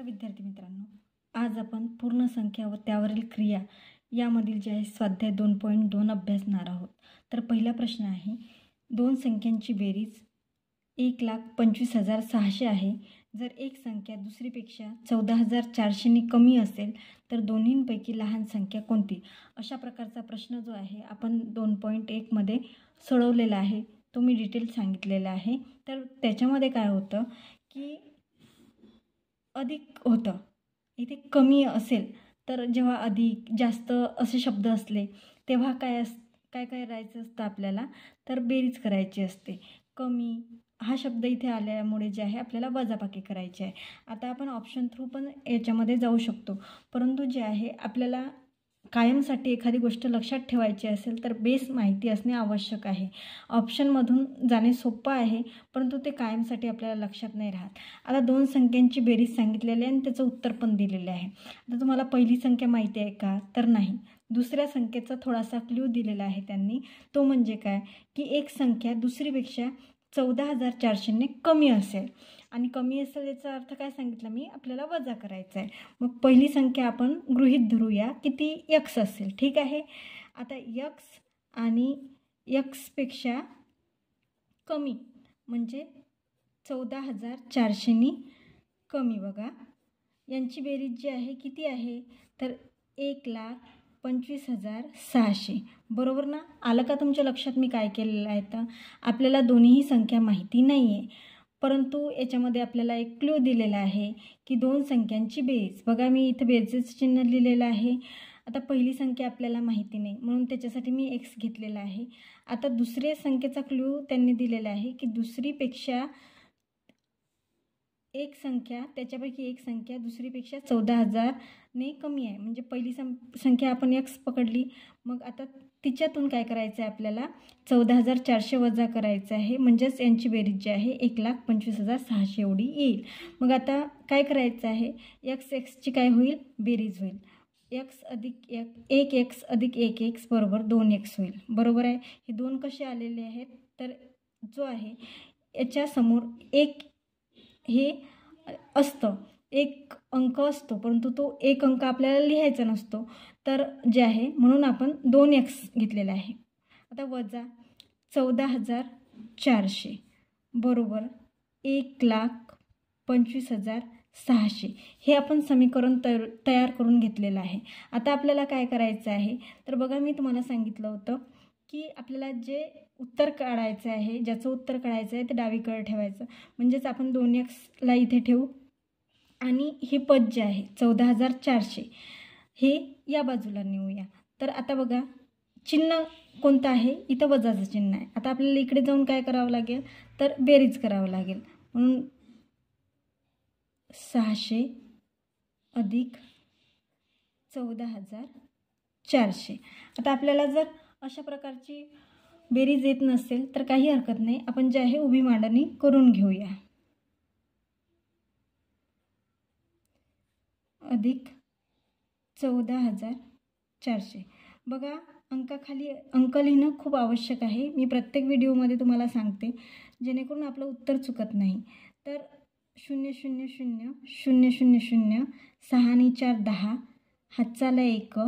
विद्यार्थी मित्रांनो, आज आपण पूर्ण संख्या व त्यावरील क्रिया यामधील जे आहे स्वाध्याय 2.2 अभ्यासणार आहोत। तर पहिला प्रश्न आहे, दोन संख्यांची बेरीज 1,25,600 आहे। जर एक संख्या दुसरीपेक्षा 14,400 ने कमी असेल तर दोन्हींपैकी लहान संख्या कोणती? अशा प्रकारचा प्रश्न जो आहे आपण 2.1 मध्ये सोडवलेला आहे, तो मी डिटेल सांगितलेला आहे। तर त्याच्यामध्ये काय होतं की अधिक होतं, इथे कमी असेल तर जेव्हा अधिक जास्त असे शब्द असले तेव्हा काय करायचं असतं आपल्याला, तर बेरीज करायची असते। कमी हा शब्द इथे आल्यामुळे जे आहे आपल्याला वजाबाकी करायची आहे। आता आपण ऑप्शन थ्रू पण याच्यामध्ये जाऊ शकतो, परंतु जे आहे आपल्याला कायमसाठी एखादी गोष्ट लक्षात ठेवायची असेल तर बेस माहिती असणे आवश्यक आहे। ऑप्शनमधून जाणे सोपं आहे, परंतु ते कायमसाठी आपल्याला लक्षात नाही राहत। आता दोन संख्यांची बेरीज सांगितलेली आहे आणि त्याचं उत्तर पण दिलेलं आहे। आता तुम्हाला पहिली संख्या माहिती आहे का? तर नाही। दुसऱ्या संख्येचा थोडासा क्लू दिलेला आहे त्यांनी, तो म्हणजे काय की एक संख्या दुसरीपेक्षा 14,400 ने कमी असेल, आणि कमी असेल याचा अर्थ काय सांगितलं मी, आपल्याला वजा करायचं आहे। मग पहिली संख्या आपण गृहीत धरूया की ती x असेल, ठीक आहे। आता x आणि x पेक्षा कमी म्हणजे 14,400 ने कमी, बघा यांची बेरीज जी आहे किती आहे, तर 1,25,600, बरोबर ना? आलं का तुमच्या लक्षात मी काय केलेलं आहे? तर आपल्याला दोन्हीही संख्या माहिती नाही आहे, परंतु याच्यामध्ये आपल्याला एक क्लू दिलेला आहे की दोन संख्यांची बेरीज, बघा मी इथे बेरीजचं चिन्ह लिहिलेलं आहे। आता पहिली संख्या आपल्याला माहिती नाही म्हणून त्याच्यासाठी मी x घेतलेला आहे। आता दुसऱ्या संख्येचा क्लू त्यांनी दिलेला आहे की दुसरीपेक्षा एक संख्या, त्याच्यापैकी एक संख्या दुसरीपेक्षा 14,000 ने कमी आहे, म्हणजे पहिली संख्या आपण x पकडली, मग आता तिच्यातून काय करायचं आहे आपल्याला, 14,400 वजा करायचं आहे, म्हणजेच यांची बेरीज जी आहे 1,25,600 एवढी येईल। मग आता काय करायचं आहे, x ची काय होईल, बेरीज होईल, x अधिक 1x अधिक 1x बरोबर 2x होईल, बरोबर आहे। हे दोन कसे आलेले आहेत, तर जो आहे याच्या समोर एक हे असतं, एक अंक असतो, परंतु तो एक अंक आपल्याला लिहायचा नसतो, तर जे आहे म्हणून आपण 2x घेतलेला आहे। आता वजा 14,400 बरोबर 1,25,600 हे आपण समीकरण तयार करून घेतलेलं आहे। आता आपल्याला काय करायचं आहे, तर बघा मी तुम्हाला सांगितलं होतं की आपल्याला जे उत्तर काढायचं आहे, ज्याचं उत्तर काढायचं आहे ते डावीकडे ठेवायचं, म्हणजेच आपण 2x ला इथे ठेवू आणि हे पद जे आहे 14,400 हे या बाजूला नेऊया। तर आता बघा चिन्ह कोणतं आहे, इथं वजाचं चिन्ह आहे। आता आपल्याला इकडे जाऊन काय करावं लागेल, तर बेरीज करावं लागेल, म्हणून 600 अधिक 14,400। आता आपल्याला जर अशा प्रकारची बेरीज येत नसेल तर काही हरकत नाही, आपण जे आहे उभी मांडणी करून घेऊया। अधिक 14,400, बघा अंकाखाली अंक लिहिणं खूप आवश्यक आहे, मी प्रत्येक व्हिडिओमध्ये तुम्हाला सांगते, जेणेकरून आपलं उत्तर चुकत नाही। तर 0 0 0 0 0 0 6 आणि 4 10, हातचाला 1,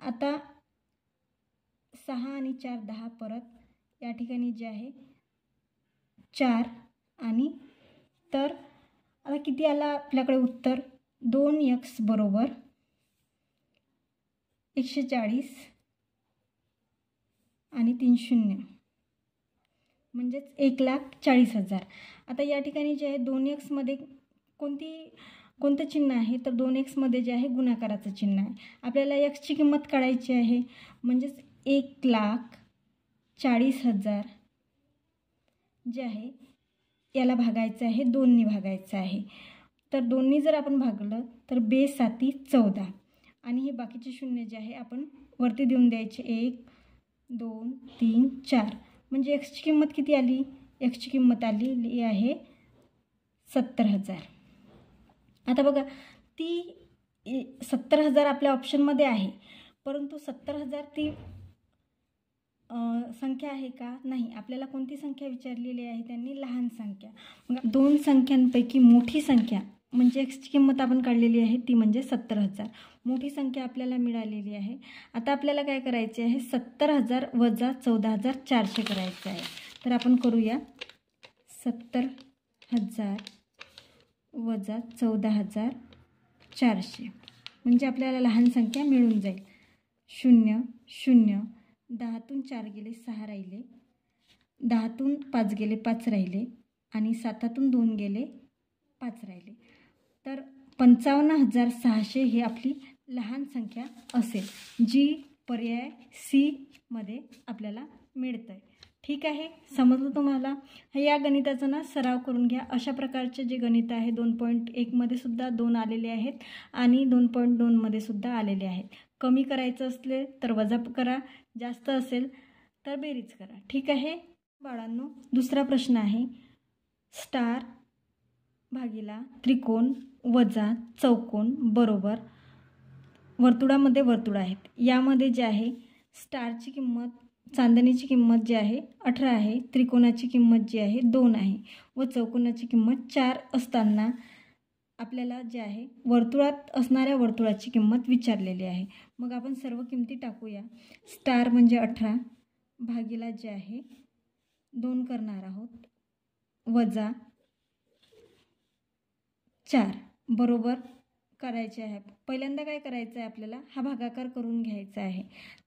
आता 6 आणि 4 10, परत या ठिकाणी जे आहे 4 आणि, तर आता किती आला आपल्याकडे उत्तर, 2x बरोबर 140 आणि 3 शून्य म्हणजेच 1,40,000। आता या ठिकाणी जे आहे 2x मध्ये कोणतं चिन्ह आहे, तर 2x मध्ये जे आहे गुणाकाराचं चिन्ह आहे। आपल्याला x ची किंमत काढायची आहे, म्हणजेच 1,40,000 जे आहे याला भागायचं आहे, 2 ने भागायचं आहे। तर 2 ने जर आपण भागलं तर बेसाती 14, आणि हे बाकीचे शून्य जे आहे आपण वरती देऊन द्यायचे, 1 2 3 4, म्हणजे x ची किंमत किती आली, x ची किंमत आली आहे 70,000। आता बघा ती 70,000 आपल्या ऑप्शनमध्ये आहे, परंतु 70,000 ती संख्या आहे का? नाही, आपल्याला कोणती संख्या विचारलेली आहे त्यांनी, लहान संख्या। मग दोन संख्यांपैकी मोठी संख्या म्हणजे एक्सची किंमत आपण काढलेली आहे ती म्हणजे 70,000. मोठी संख्या आपल्याला मिळालेली आहे. आता आपल्याला काय करायचे आहे, 70,000 वजा 14,400 करायचं आहे. तर आपण करूया 70,000 वजा 14,400 म्हणजे आपल्याला लहान संख्या मिळून जाईल. 0 0 10तून 4 गेले 6 राहिले, 10तून 5 गेले 5 राहिले आणि 7तून 2 गेले 5 राहिले. तर 55,600 ही आपली लहान संख्या असेल, जी पर्याय सी मध्ये आपल्याला मिळतं आहे. ठीक आहे, समजलं तुम्हाला? या गणिताचा ना सराव करून घ्या. अशा प्रकारचे जे गणित आहे 2.1 मध्ये सुद्धा 2 आलेले आहेत आणि 2.2 मध्ये सुद्धा आलेले आहेत. कमी करायचं असले तर वजा करा, जास्त असेल तर बेरीज करा. ठीक आहे बाळांनो, दुसरा प्रश्न आहे, स्टार भागिला त्रिकोण वजा चौकोन बरोबर वर्तुळामध्ये वर्तुळ आहेत. यामध्ये जे आहे स्टारची किंमत, चांदणीची किंमत जी आहे 18 आहे, त्रिकोणाची किंमत जी आहे 2 आहे व चौकोनाची किंमत 4 असताना आपल्याला जे आहे वर्तुळात असणाऱ्या वर्तुळाची किंमत विचारलेली आहे. मग आपण सर्व किमती टाकूया. स्टार म्हणजे 18 भागिला जे आहे 2 करणार आहोत वजा 4 बरोबर करायचे आहे. पहिल्यांदा काय करायचं आहे, आपल्याला हा भागाकार करून घ्यायचा आहे.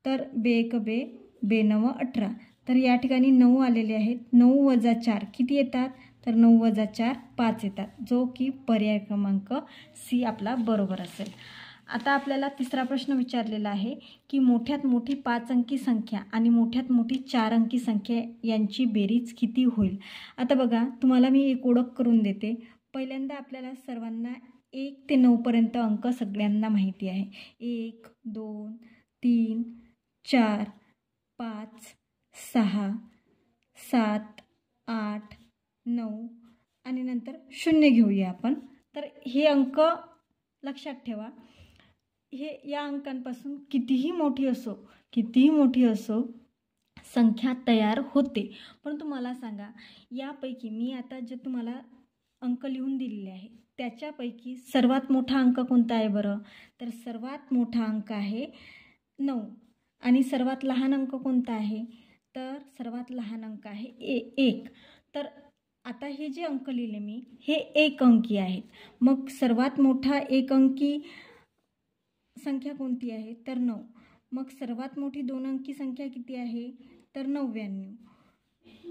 तर बे 1 बे, बे 9 18. तर या ठिकाणी 9 आलेले आहेत. 9 वजा 4 किती येतात, तर 9 वजा 4 5 येतात, जो की पर्याय क्रमांक सी आपला बरोबर असेल. आता आपल्याला तिसरा प्रश्न विचारलेला आहे की मोठ्यात मोठी 5 अंकी संख्या आणि मोठ्यात मोठी 4 अंकी संख्या यांची बेरीज किती होईल. आता बघा, तुम्हाला मी एक ओळख करून देते. पहिल्यांदा आपल्याला सर्वांना 1 ते 9 पर्यंत अंक सगळ्यांना माहिती आहे. 1 2 3 4 5 6 7 8 9 आणि नंतर 0 घेऊया आपण. तर हे अंक लक्षात ठेवा. हे या अंकांपासून कितीही मोठी असो संख्या तयार होते. पण तुम्हाला सांगा, यापैकी मी आता जे तुम्हाला अंक लिहून दिलेले आहे त्याच्यापैकी सर्वात मोठा अंक कोणता आहे बरं, तर सर्वात मोठा अंक आहे 9 आणि सर्वात लहान अंक कोणता आहे, तर सर्वात लहान अंक आहे 1. तर आता हे जे अंक लिहिले मी हे 1 अंकी आहेत. मग सर्वात मोठा 1 अंकी संख्या कोणती आहे, तर 9. मग सर्वात मोठी 2 अंकी संख्या किती आहे, तर 99.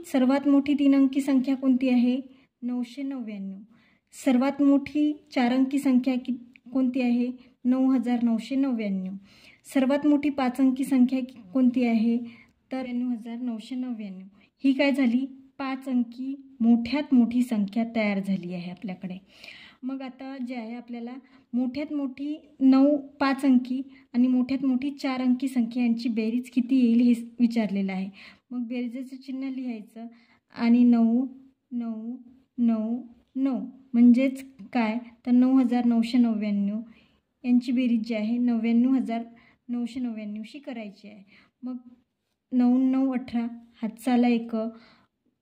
सर्वात मोठी 3 अंकी संख्या कोणती आहे, 999. सर्वात मोठी 4 अंकी संख्या कोणती आहे, 9,999. सर्वात मोठी 5 अंकी संख्या कोणती आहे, तर 9,999. ही काय झाली, 5 अंकी मोठ्यात मोठी संख्या तयार झाली आहे आपल्याकडे. मग आता जे आहे आपल्याला मोठ्यात मोठी 5 अंकी आणि मोठ्यात मोठी 4 अंकी संख्या यांची बेरीज किती येईल हे विचारलेलं आहे. मग बेरीजेचं चिन्ह लिहायचं आणि 9 9 9 9 म्हणजेच काय, तर 9,999 यांची बेरीज जी आहे 99,999शी करायची आहे. मग 9 9 18 हातचाला 1,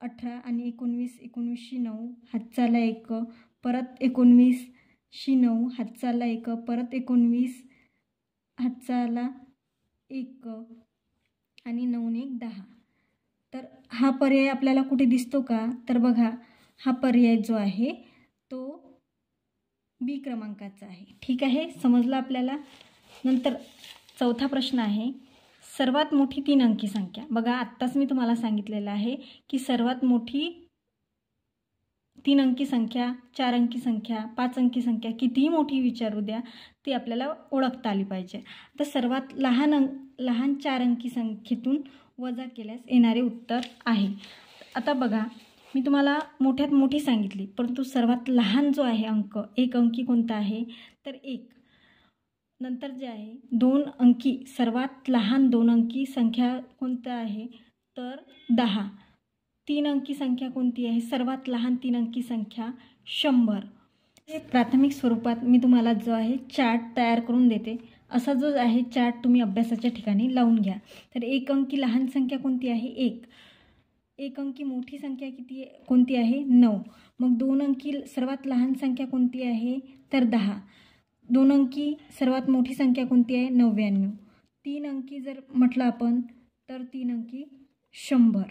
18 आणि 19 19शी 9 हातचाला 1, परत 19शी 9 हातचाला 1, परत 19 हातचाला 1 आणि 9 1 10. तर हा पर्याय आपल्याला कुठे दिसतो का, तर बघा हा पर्याय जो आहे तो बी क्रमांकाचा आहे. ठीक आहे, समजलं आपल्याला. नंतर चौथा प्रश्न आहे, सर्वात मोठी 3 अंकी संख्या. बघा आत्ताच मी तुम्हाला सांगितलेलं आहे की सर्वात मोठी 3 अंकी संख्या, 4 अंकी संख्या, 5 अंकी संख्या कितीही मोठी विचारू द्या ती आपल्याला ओळखता आली पाहिजे. तर सर्वात लहान 4 अंकी संख्येतून वजा केल्यास येणारे उत्तर आहे. आता बघा, मी तुम्हाला मोठ्यात मोठी सांगितली, परंतु सर्वात लहान जो आहे अंक 1 अंकी कोणता आहे, तर 1. नंतर जे आहे 2 अंकी, सर्वात लहान 2 अंकी संख्या कोणता आहे, तर 10. 3 अंकी संख्या कोणती आहे, सर्वात लहान 3 अंकी संख्या 100. हे प्राथमिक स्वरूपात मी तुम्हाला जो आहे चार्ट तयार करून देते. असा जो आहे चार्ट तुम्ही अभ्यासाच्या ठिकाणी लावून घ्या. तर 1 अंकी लहान संख्या कोणती आहे, 1. एक अंकी मोठी संख्या कोणती आहे? 9. मग 2 अंकी सर्वात लहान संख्या कोणती आहे? तर 10. 2 अंकी सर्वात मोठी संख्या कोणती आहे? 99. 3 अंकी जर म्हटलं आपण तर 3 अंकी 100.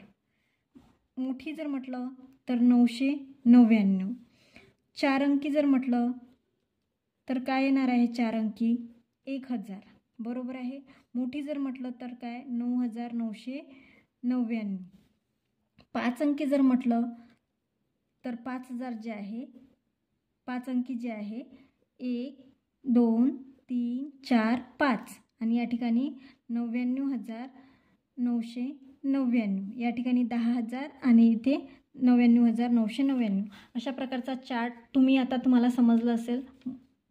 मोठी जर म्हटलं तर 999. 4 अंकी जर म्हटलं तर काय येणार आहे? 4 अंकी 1000. बरोबर आहे. मोठी जर म्हटलं तर काय? 9999. 5 अंकी जर म्हटलं तर 5000 जे आहे, 5 अंकी जे आहे 1 2 3 4 5 आणि या ठिकाणी 99,999. या ठिकाणी 10,000 आणि इथे 99,999. अशा प्रकारचा चार्ट तुम्हाला समजलं असेल.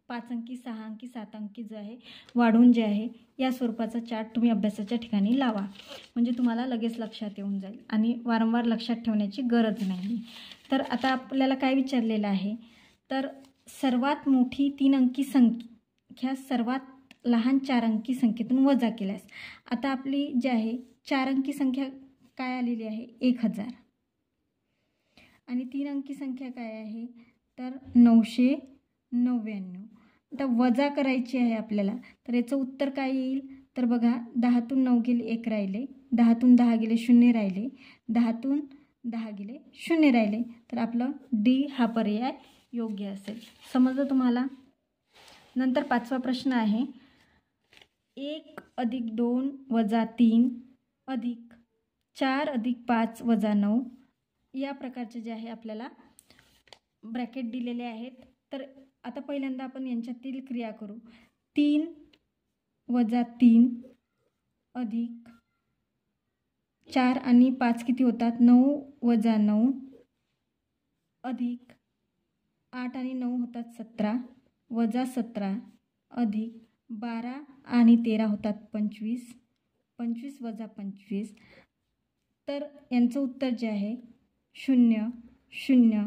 5 अंकी 6 अंकी 7 अंकी जो आहे वाढवून जे आहे या स्वरूपाचा चार्ट तुम्ही अभ्यासाच्या ठिकाणी लावा, म्हणजे तुम्हाला लगेच लक्षात येऊन जाईल आणि वारंवार लक्षात ठेवण्याची गरज नाही. तर आता आपल्याला काय विचारलेलं आहे? तर सर्वात मोठी 3 अंकी संख्या सर्वात लहान 4 अंकी संख्येतून वजा केल्यास आता आपली जी आहे 4 अंकी संख्या काय आलेली आहे? 1000 आणि 3 अंकी संख्या काय आहे? तर 999. आता वजा करायची आहे आपल्याला, तर याचं उत्तर काय येईल? तर बघा 10तून 9 गेले 1 राहिले, 10तून 10 गेले 0 राहिले, 10तून 10 गेले 0 राहिले. तर आपलं डी हा पर्याय योग्य असेल. समजलं तुम्हाला? नंतर 5वा प्रश्न आहे 1 + 2 + 3 + 4 + 5 + 9 या प्रकारचे जे आहे आपल्याला ब्रॅकेट दिलेले आहेत. तर आता पहिल्यांदा आपण यांच्यातील क्रिया करू. 3 + 3 + 4 आणि 5 किती होतात? 9 + 9 + 8 आणि 9 होतात 17 + 17 + 12 आणि 13 होतात 25, 25 + 25. तर यांचं उत्तर जे आहे 0 0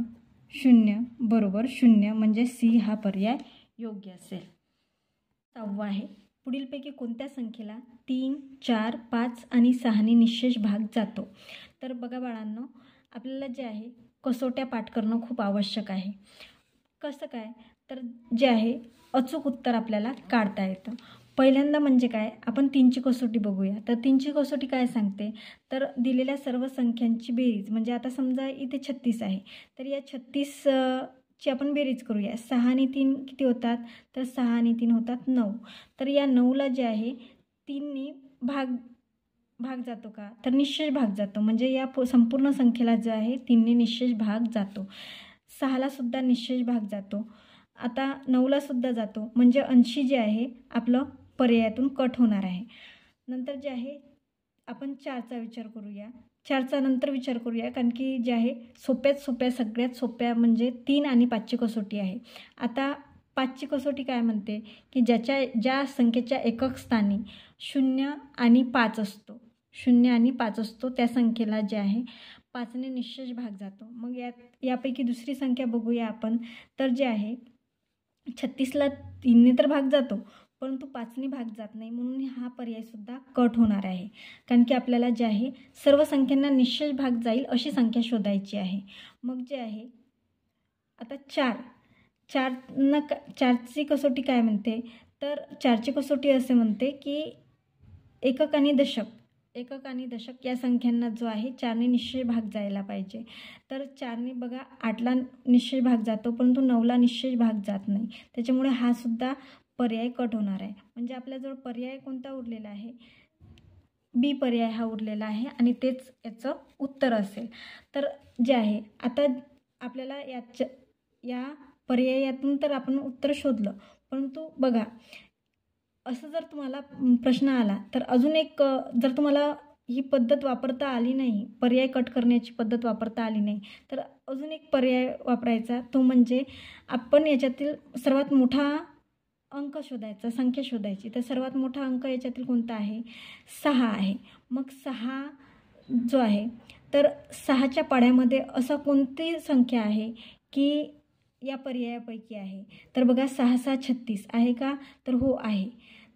0 बरोबर 0, म्हणजे सी हा पर्याय योग्य असेल. 6वा आहे पुढीलपैकी कोणत्या संख्येला 3 4 5 आणि 6ने निशेष भाग जातो? तर बघा बाळांनो, आपल्याला जे आहे कसोट्या पाठ करणं खूप आवश्यक आहे. कसं काय? तर जे आहे अचूक उत्तर आपल्याला काढता येतं. पहिल्यांदा म्हणजे काय, आपण 3ची कसोटी बघूया. तर 3ची कसोटी काय सांगते? तर दिलेल्या सर्व संख्यांची बेरीज, म्हणजे आता समजा इथे 36 आहे, तर या 36ची आपण बेरीज करूया. 6 आणि 3 किती होतात? तर 6 आणि 3 होतात 9. तर या 9ला जे आहे 3नी भाग जातो का? तर निशेष भाग जातो, म्हणजे या संपूर्ण संख्येला जो आहे 3नी निशेष भाग जातो. 6ला सुद्धा निशेष भाग जातो. आता 9ला सुद्धा जातो, म्हणजे 80 जे आहे आपलं पर्यायातून कट होणार आहे. नंतर जे आहे आपण 4चा विचार करूया. 4चा नंतर विचार करूया, कारण की जे आहे सगळ्यात सोप्या म्हणजे 3 आणि 5ची कसोटी आहे. आता 5ची कसोटी काय म्हणते की ज्या संख्येच्या एकक स्थानी 0 आणि 5 असतो, 0 आणि 5 असतो त्या संख्येला जे आहे 5ने निशेष भाग जातो. मग यापैकी दुसरी संख्या बघूया आपण. तर जे आहे 36ला 3ने तर भाग जातो, परंतु 5ने भाग जात नाही, म्हणून हा पर्यायसुद्धा कट होणार आहे. कारण की आपल्याला जे आहे सर्व संख्यांना निशेष भाग जाईल अशी संख्या शोधायची आहे. मग जे आहे आता 4ची कसोटी काय म्हणते? तर 4ची कसोटी असे म्हणते की एकक आणि दशक या संख्यांना जो आहे 4ने निश्चय भाग जायला पाहिजे. तर 4ने बघा 8ला निश्चय भाग जातो, परंतु 9ला निश्चय भाग जात नाही, त्याच्यामुळे हा सुद्धा पर्याय कट होणार आहे. म्हणजे आपल्याजवळ पर्याय कोणता उरलेला आहे? बी पर्याय हा उरलेला आहे आणि तेच याचं उत्तर असेल. तर जे आहे आता आपल्याला या पर्यायातून तर आपण उत्तर शोधलं, परंतु बघा असं जर तुम्हाला प्रश्न आला तर अजून एक, जर तुम्हाला ही पद्धत वापरता आली नाही, पर्याय कट करण्याची पद्धत वापरता आली नाही, तर अजून एक पर्याय वापरायचा, तो म्हणजे आपण याच्यातील सर्वात मोठा अंक शोधायचा, संख्या शोधायची. तर सर्वात मोठा अंक याच्यातील कोणता आहे? 6 आहे. मग 6 जो आहे तर 6च्या पाड्यामध्ये असं कोणती संख्या आहे की या पर्यायापैकी आहे? तर बघा 6 6 36 आहे का? तर हो आहे.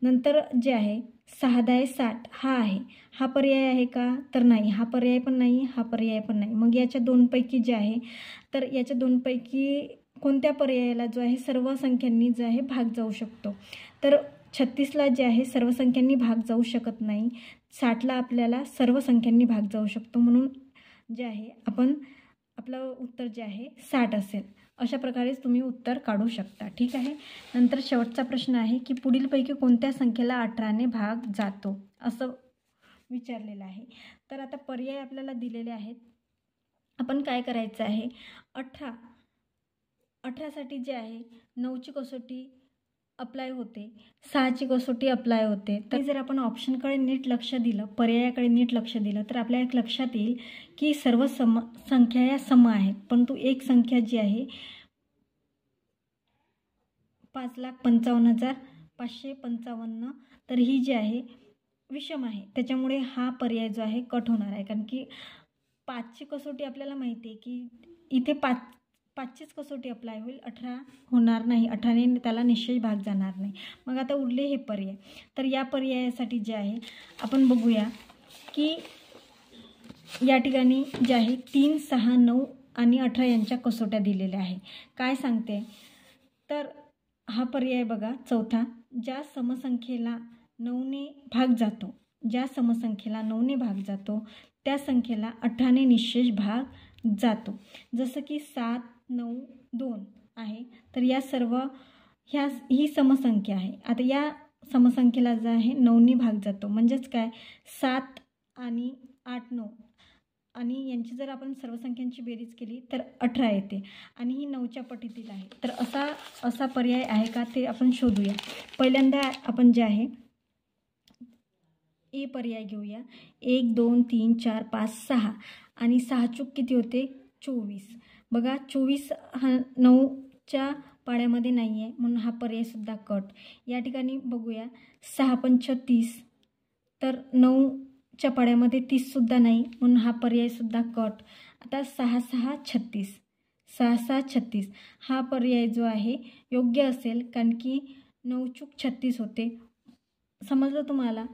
नंतर जे आहे 6×10=60 हा आहे. हा पर्याय आहे का? तर नाही. हा पर्याय पण नाही, हा पर्याय पण नाही. मग याच्या दोनपैकी जे आहे, तर याच्या दोनपैकी कोणत्या पर्यायाला जो आहे सर्व संख्यांनी जो आहे भाग जाऊ शकतो? तर 36ला जे आहे सर्व संख्यांनी भाग जाऊ शकत नाही. 60ला आपल्याला सर्व संख्यांनी भाग जाऊ शकतो. म्हणून जे आहे आपलं उत्तर जे आहे 60 असेल. अशा प्रकारेच तुम्ही उत्तर काढू शकता. ठीक आहे. नंतर शेवटचा प्रश्न आहे की पुढीलपैकी कोणत्या संख्येला 18ने भाग जातो असं विचारलेलं आहे. तर आता पर्याय आपल्याला दिलेले आहेत. आपण काय करायचं आहे, 18साठी जे आहे 9ची कसोटी अप्लाय होते, 6ची कसोटी अप्लाय होते. तर जर आपण ऑप्शनकडे नीट लक्ष दिलं, पर्यायाकडे नीट लक्ष दिलं, तर आपल्याला एक लक्षात येईल की सर्व संख्या या सम आहेत. परंतु एक संख्या जी आहे 5,55,555, तर ही जी आहे विषम आहे. त्याच्यामुळे हा पर्याय जो आहे कट होणार आहे. कारण की 5ची कसोटी आपल्याला माहिती आहे की इथे 5चीच कसोटी अप्लाय होईल, 18 होणार नाही. 18ने त्याला निश्चय भाग जाणार नाही. मग आता उरले हे पर्याय. तर या पर्यायासाठी जे आहे आपण बघूया की या ठिकाणी जे आहे 3, 6, 9 आणि 18 यांच्या कसोट्या दिलेल्या आहे. काय सांगते, तर हा पर्याय बघा चौथा, ज्या समसंख्येला 9ने भाग जातो त्या संख्येला 18ने निश्चय भाग जातो. जसं की 7, 9, 2 आहे. तर या सर्व ही समसंख्या आहे. आता या समसंख्येला जो आहे 9ने भाग जातो. म्हणजेच काय, 7 आणि 8, 9 आणि यांची जर आपण सर्व संख्यांची बेरीज केली तर 18 येते आणि ही 9च्या पटीतील आहे. तर असा पर्याय आहे का ते आपण शोधूया. पहिल्यांदा आपण जे आहे ए पर्याय घेऊया. 1, 2, 3, 4, 5, 6 आणि 6 चूक किती होते, 24. बघा 24 हा 9च्या पाड्यामध्ये नाही आहे, म्हणून हा पर्यायसुद्धा कट. या ठिकाणी बघूया 6×5=30, तर 9च्या पाड्यामध्ये 30सुद्धा नाही, म्हणून हा पर्यायसुद्धा कट. आता 6×6=36, 6×6=36 हा पर्याय जो आहे योग्य असेल, कारण की 9 चूक 36 होते. समजलं तुम्हाला?